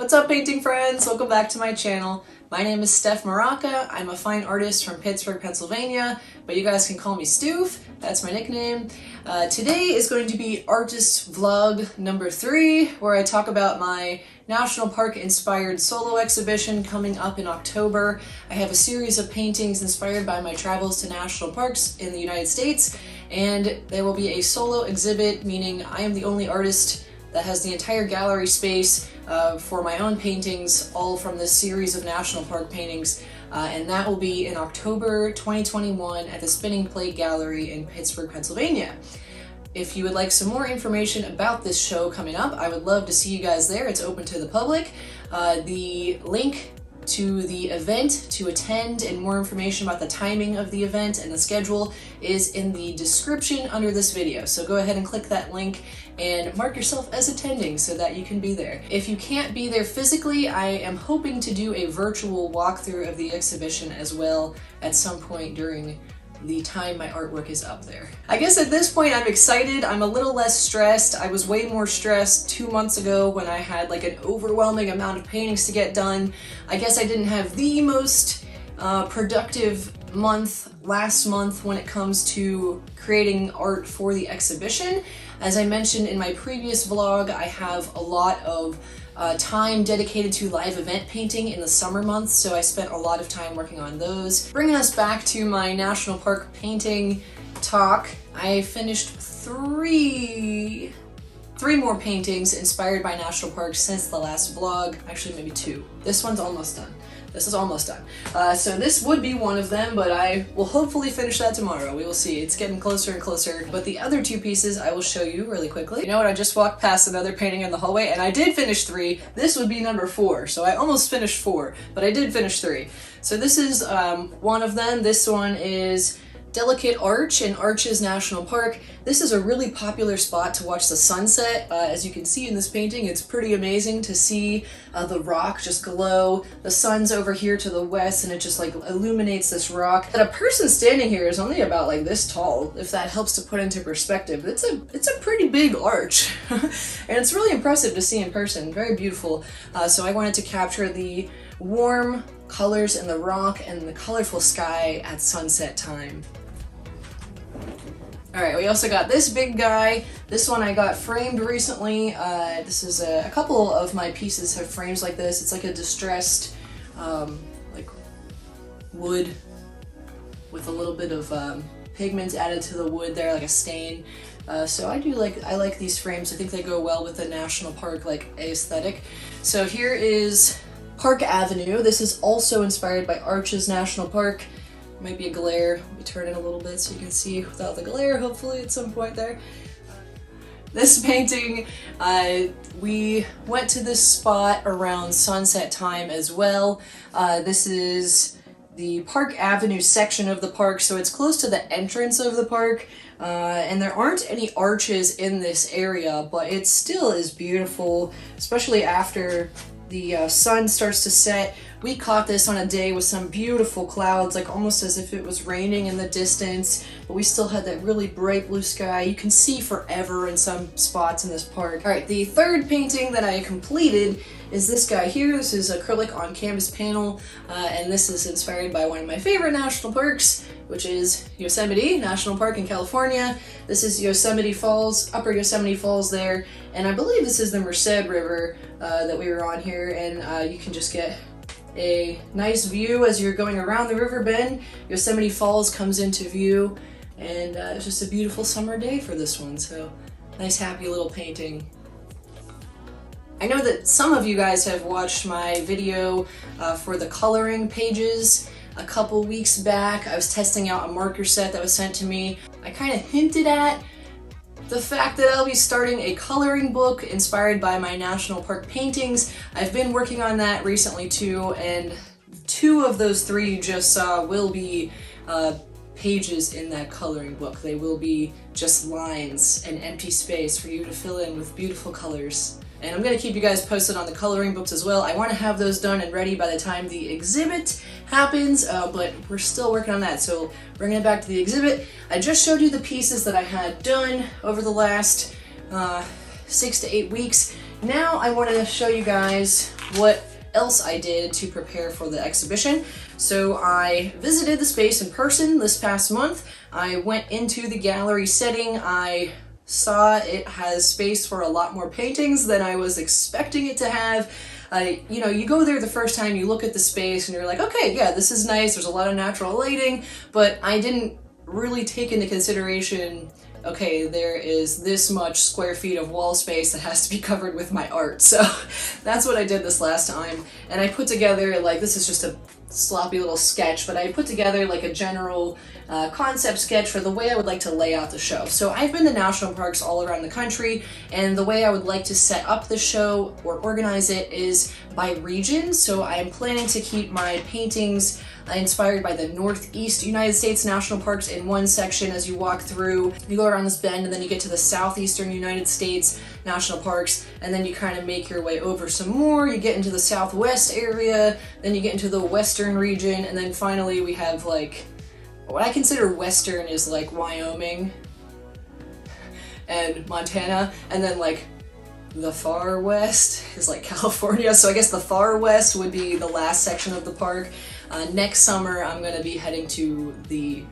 What's up, painting friends? Welcome back to my channel. My name is Steph Moraca. I'm a fine artist from Pittsburgh, Pennsylvania, but you guys can call me Stoof. That's my nickname. Today is going to be artist vlog number 3, where I talk about my national park inspired solo exhibition coming up in October. I have a series of paintings inspired by my travels to national parks in the United States, and there will be a solo exhibit, meaning I am the only artist that has the entire gallery space for my own paintings, all from this series of national park paintings, and that will be in October 2021 at the Spinning Plate Gallery in Pittsburgh, Pennsylvania. If you would like some more information about this show coming up, I would love to see you guys there. It's open to the public. The link to the event to attend and more information about the timing of the event and the schedule is in the description under this video. So go ahead and click that link and mark yourself as attending so that you can be there. If you can't be there physically, I am hoping to do a virtual walkthrough of the exhibition as well at some point during the time my artwork is up there. I guess at this point I'm excited. I'm a little less stressed. I was way more stressed 2 months ago when I had like an overwhelming amount of paintings to get done. I guess I didn't have the most productive month last month when it comes to creating art for the exhibition. As I mentioned in my previous vlog, I have a lot of time dedicated to live event painting in the summer months, so I spent a lot of time working on those. Bringing us back to my national park painting talk, I finished three more paintings inspired by national parks since the last vlog. Actually, maybe 2. This one's almost done. This is almost done. So this would be one of them, but I will hopefully finish that tomorrow. We will see. It's getting closer and closer. But the other 2 pieces I will show you really quickly. You know what? I just walked past another painting in the hallway, and I did finish 3. This would be number 4. So I almost finished 4, but I did finish 3. So this is one of them. This one is Delicate Arch in Arches National Park. This is a really popular spot to watch the sunset. As you can see in this painting, it's pretty amazing to see the rock just glow. The sun's over here to the west and it just like illuminates this rock. And a person standing here is only about like this tall, if that helps to put into perspective. It's a pretty big arch. And it's really impressive to see in person, very beautiful. So I wanted to capture the warm colors in the rock and the colorful sky at sunset time. Alright, we also got this big guy. This one I got framed recently. This is a couple of my pieces have frames like this. It's like a distressed like wood with a little bit of pigment added to the wood there, like a stain. So I like these frames. I think they go well with the national park like aesthetic. So here is Park Avenue. This is also inspired by Arches National Park. Might be a glare. Let me turn it a little bit so you can see without the glare, hopefully at some point there. This painting, we went to this spot around sunset time as well. This is the Park Avenue section of the park, so it's close to the entrance of the park. And there aren't any arches in this area, but it still is beautiful, especially after the sun starts to set. We caught this on a day with some beautiful clouds, like almost as if it was raining in the distance, but we still had that really bright blue sky. You can see forever in some spots in this park. All right, the third painting that I completed is this guy here. This is acrylic on canvas panel, and this is inspired by one of my favorite national parks, which is Yosemite National Park in California. This is Yosemite Falls, Upper Yosemite Falls there, and I believe this is the Merced River that we were on here, and you can just get a nice view as you're going around the river bend. Yosemite Falls comes into view, and it's just a beautiful summer day for this one, so nice happy little painting. I know that some of you guys have watched my video for the coloring pages a couple weeks back. I was testing out a marker set that was sent to me. I kind of hinted at the fact that I'll be starting a coloring book inspired by my national park paintings. I've been working on that recently too, and 2 of those 3 you just saw will be pages in that coloring book. They will be just lines and empty space for you to fill in with beautiful colors. And I'm going to keep you guys posted on the coloring books as well. I want to have those done and ready by the time the exhibit happens, but we're still working on that. So bringing it back to the exhibit, I just showed you the pieces that I had done over the last 6 to 8 weeks. Now I want to show you guys what else I did to prepare for the exhibition. So I visited the space in person this past month. I went into the gallery setting. I saw it has space for a lot more paintings than I was expecting it to have. You know, you go there the first time, you look at the space and you're like, okay, yeah, this is nice, there's a lot of natural lighting, but I didn't really take into consideration, okay, there is this much square feet of wall space that has to be covered with my art. So that's what I did this last time. And I put together, like, this is just a sloppy little sketch, but I put together like a general concept sketch for the way I would like to lay out the show. So I've been to national parks all around the country, and the way I would like to set up the show or organize it is by region. So I am planning to keep my paintings inspired by the Northeast United States national parks in one section. As you walk through, you go around this bend and then you get to the Southeastern United States national parks, and then you kind of make your way over some more, you get into the Southwest area, then you get into the Western region, and then finally we have like, what I consider Western is like Wyoming and Montana, and then like the far west is like California. So I guess the far west would be the last section of the park. Next summer I'm going to be heading to the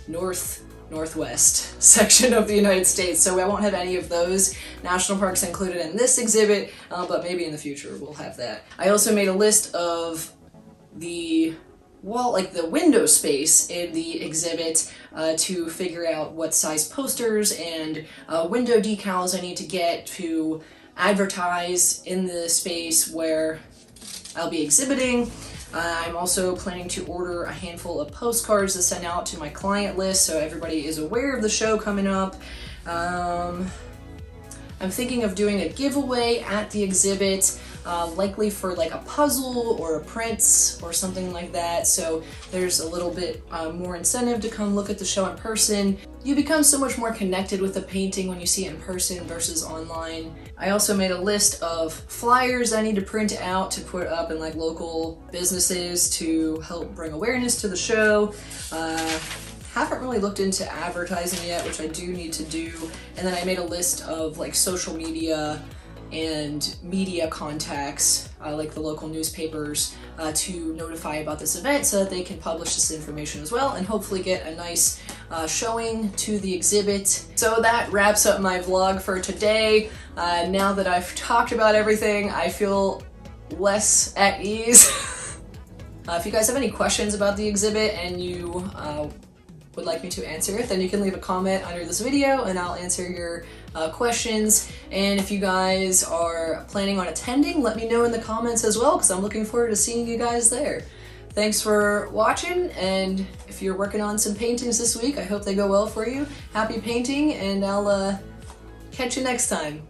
northwest section of the United States, so I won't have any of those national parks included in this exhibit, but maybe in the future we'll have that. I also made a list of the the window space in the exhibit to figure out what size posters and window decals I need to get to advertise in the space where I'll be exhibiting. I'm also planning to order a handful of postcards to send out to my client list so everybody is aware of the show coming up. I'm thinking of doing a giveaway at the exhibit, likely for like a puzzle or a print or something like that. So there's a little bit more incentive to come look at the show in person. You become so much more connected with a painting when you see it in person versus online. I also made a list of flyers I need to print out to put up in like local businesses to help bring awareness to the show. Haven't really looked into advertising yet, which I do need to do. And then I made a list of like social media and media contacts, like the local newspapers, to notify about this event so that they can publish this information as well and hopefully get a nice showing to the exhibit. So that wraps up my vlog for today. Now that I've talked about everything, I feel less at ease. If you guys have any questions about the exhibit and you would like me to answer it, then you can leave a comment under this video and I'll answer your questions. And if you guys are planning on attending, let me know in the comments as well, because I'm looking forward to seeing you guys there. Thanks for watching, and if you're working on some paintings this week, I hope they go well for you. Happy painting, and I'll catch you next time.